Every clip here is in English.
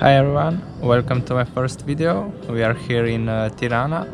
Hi everyone, welcome to my first video. We are here in Tirana.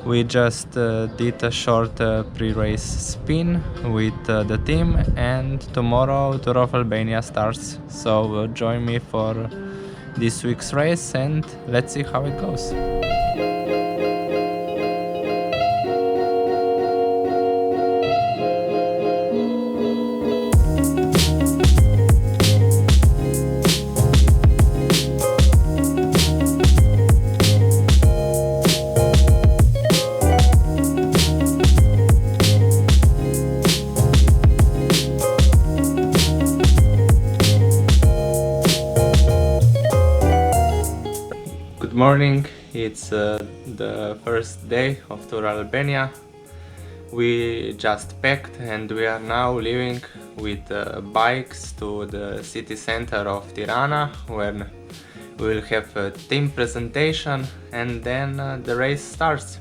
We just did a short pre-race spin with the team, and tomorrow Tour of Albania starts. So join me for this week's race and let's see how it goes. Good morning, it's the first day of Tour Albania. We just packed and we are now leaving with bikes to the city center of Tirana, where we will have a team presentation and then the race starts.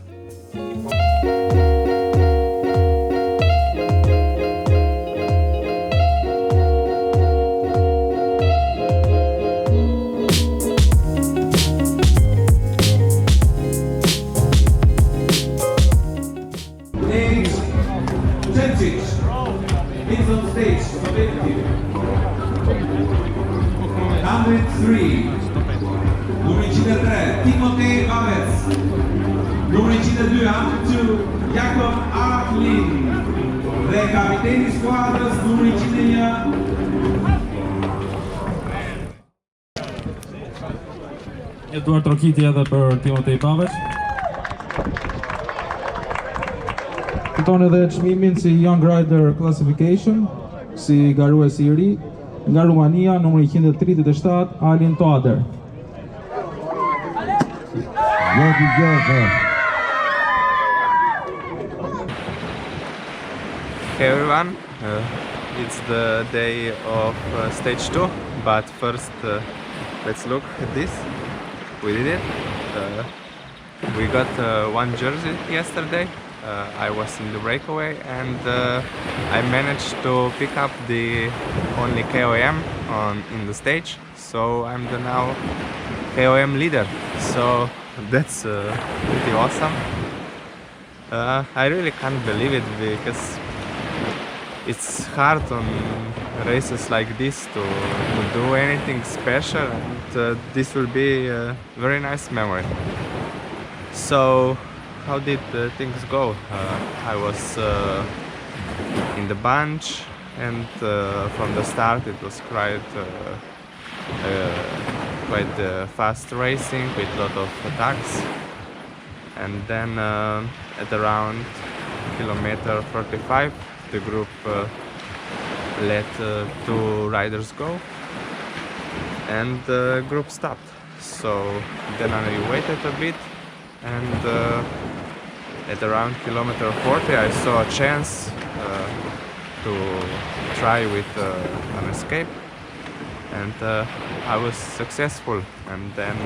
Is on stage, number 3, numri 53, Timotej Vavec, numri 52, Jakob Arklin, dhe kapiteni I skuadrës numri 101. Eduard Trokiti edhe për Timotej Vavec. Fiton edhe çmimin si Young Rider Classification, si garues I ri, nga Rumania, numri 137, Alin Toader. Hey everyone, it's the day of stage 2, but first let's look at this. We did it. We got one jersey yesterday. I was in the breakaway and I managed to pick up the only KOM in the stage, so I'm the now KOM leader, so that's pretty awesome. I really can't believe it because it's hard on races like this to do anything special, and this will be a very nice memory. So how did things go? I was in the bunch, and from the start it was quite fast racing with a lot of attacks, and then at around kilometer 45 the group let two riders go and the group stopped. So then I waited a bit, and at around kilometer 40 I saw a chance to try with an escape, and I was successful, and then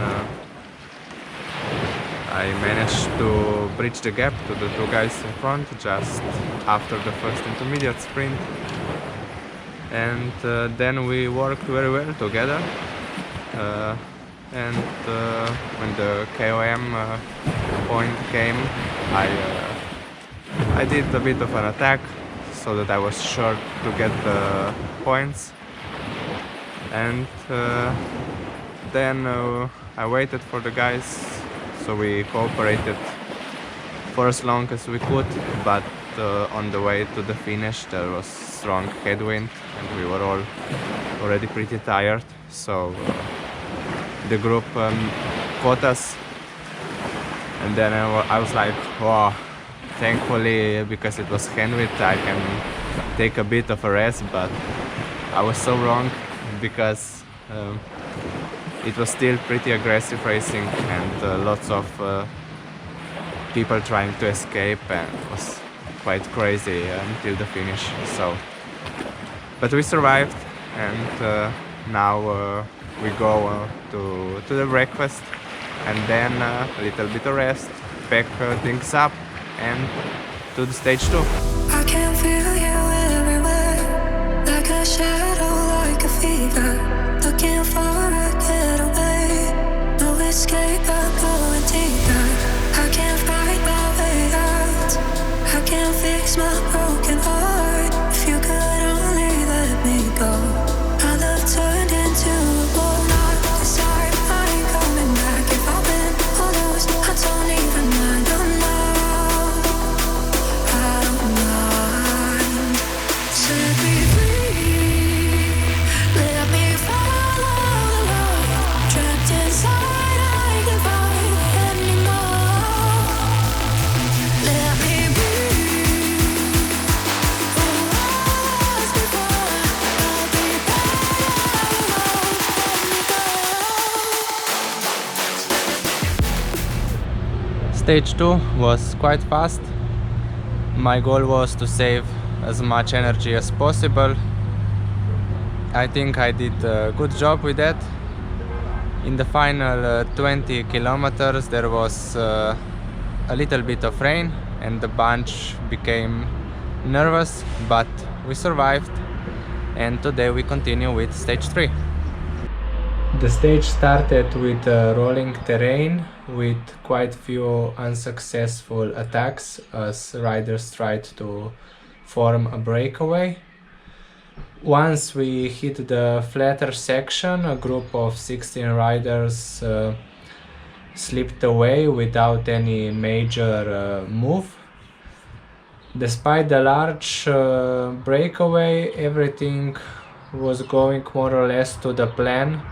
I managed to bridge the gap to the two guys in front just after the first intermediate sprint, and then we worked very well together, and when the KOM point came, I did a bit of an attack so that I was sure to get the points, and then I waited for the guys, so we cooperated for as long as we could, but on the way to the finish there was strong headwind and we were all already pretty tired, so the group caught us, and then I was like, wow, thankfully, because it was headwind, I can take a bit of a rest, but I was so wrong because it was still pretty aggressive racing and lots of people trying to escape, and it was quite crazy until the finish. So, but we survived, and now we go to the breakfast, and then a little bit of rest, pack things up, and to the stage 2. I can feel you everywhere, like a shadow, like a fever, looking for a getaway. escape, I'm going deeper. I can't fight my way out. I can't fix my broken heart. If you could only let me go. Our love turned into a war. Not this time, I ain't coming back. If I win or lose, I don't even mind. Oh no, I don't mind. Set me free. Let me follow the light. Trapped inside, I can't fight anymore. Let me breathe. Who was before? I'll be better alone. Let me go. Stage 2 was quite fast. My goal was to save as much energy as possible. I think I did a good job with that. In the final 20 kilometers there was a little bit of rain and the bunch became nervous, but we survived, and today we continue with stage 3. The stage started with rolling terrain with quite few unsuccessful attacks as riders tried to form a breakaway. Once we hit the flatter section, a group of 16 riders slipped away without any major move. Despite the large breakaway, everything was going more or less to the plan,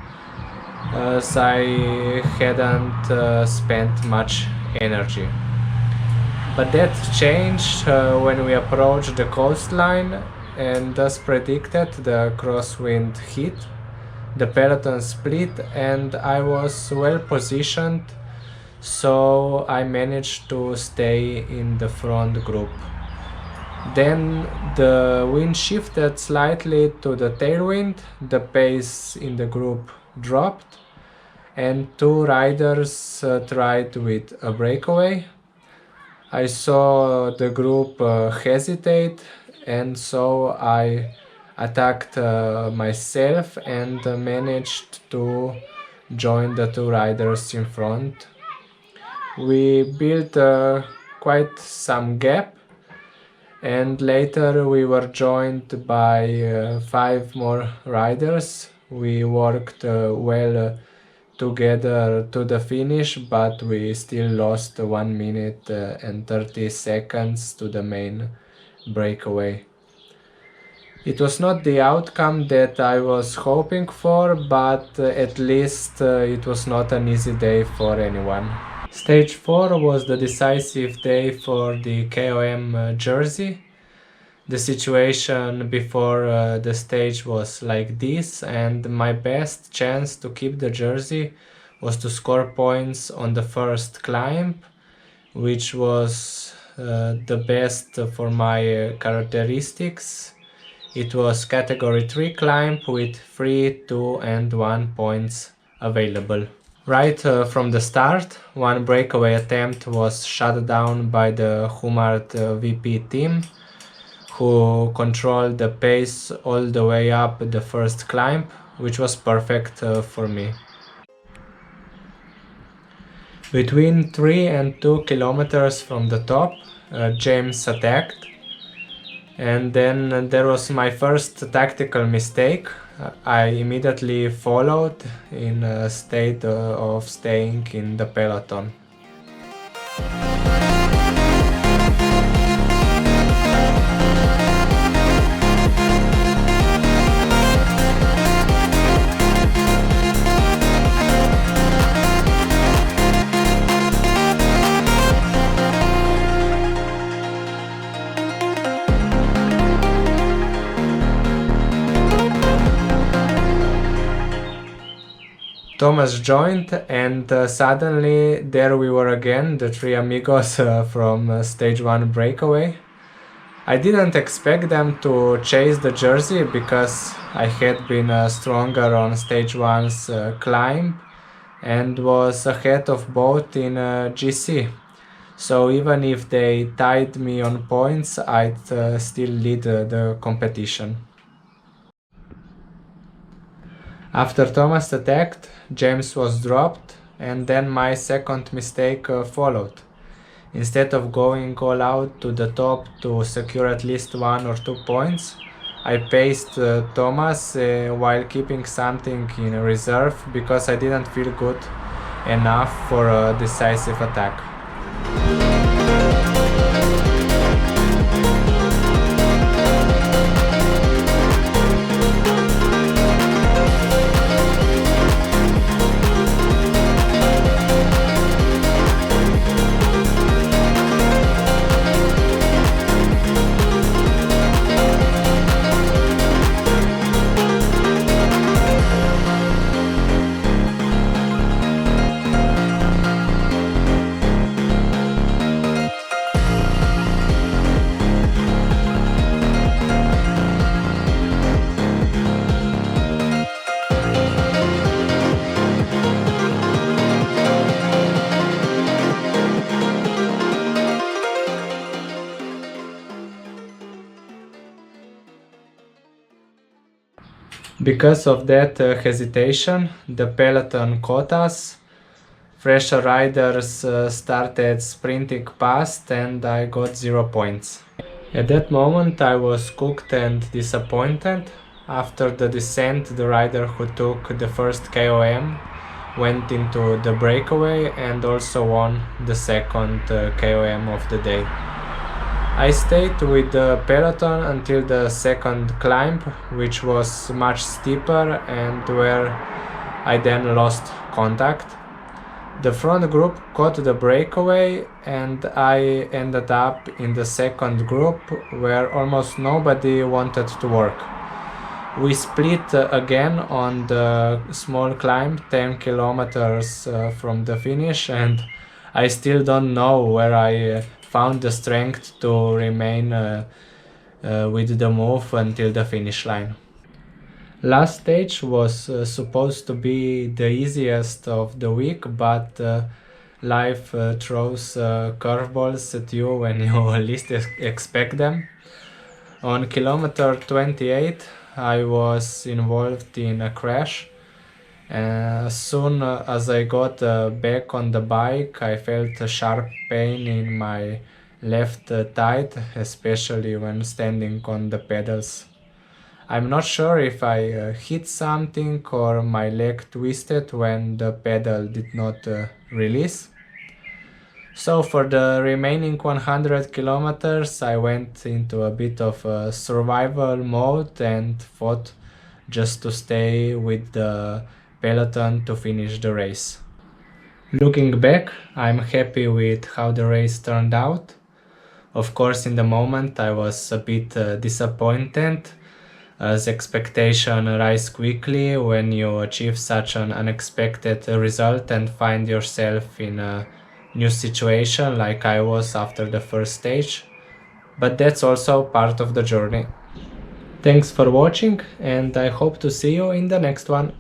as I hadn't spent much energy. But that changed when we approached the coastline, and as predicted, the crosswind hit, the peloton split, and I was well positioned, so I managed to stay in the front group. Then the wind shifted slightly to the tailwind, the pace in the group dropped, and two riders tried with a breakaway. I saw the group hesitate, and so I attacked myself and managed to join the two riders in front. We built quite some gap, and later we were joined by 5 more riders. We worked well together to the finish, but we still lost 1 minute and 30 seconds to the main breakaway. It was not the outcome that I was hoping for, but at least it was not an easy day for anyone. Stage 4 was the decisive day for the KOM jersey. The situation before the stage was like this, and my best chance to keep the jersey was to score points on the first climb, which was the best for my characteristics. It was category 3 climb with 3, 2 and 1 points available. Right from the start, one breakaway attempt was shut down by the Humart VP team, who controlled the pace all the way up the first climb, which was perfect for me. Between 3 and 2 kilometers from the top, James attacked, and then there was my first tactical mistake. I immediately followed in a state of staying in the peloton. Thomas joined, and suddenly there we were again, the 3 amigos from stage 1 breakaway. I didn't expect them to chase the jersey because I had been stronger on stage 1's climb and was ahead of both in GC. So even if they tied me on points, I'd still lead the competition. After Thomas attacked, James was dropped, and then my second mistake followed. Instead of going all out to the top to secure at least 1 or 2 points, I paced Thomas while keeping something in reserve because I didn't feel good enough for a decisive attack. Because of that hesitation, the peloton caught us. Fresher riders started sprinting past and I got 0 points. At that moment I was cooked and disappointed. After the descent, the rider who took the first KOM went into the breakaway and also won the second KOM of the day. I stayed with the peloton until the second climb, which was much steeper and where I then lost contact. The front group caught the breakaway and I ended up in the second group where almost nobody wanted to work. We split again on the small climb 10 kilometers from the finish, and I still don't know where I found the strength to remain with the move until the finish line. Last stage was supposed to be the easiest of the week, but life throws curveballs at you when you least expect them. On kilometer 28, I was involved in a crash. As soon as I got back on the bike, I felt a sharp pain in my left thigh, especially when standing on the pedals. I'm not sure if I hit something or my leg twisted when the pedal did not release. So for the remaining 100 kilometers I went into a bit of a survival mode and fought just to stay with the peloton to finish the race. Looking back, I'm happy with how the race turned out. Of course, in the moment I was a bit disappointed, as expectations rise quickly when you achieve such an unexpected result and find yourself in a new situation like I was after the first stage. But that's also part of the journey. Thanks for watching and I hope to see you in the next one.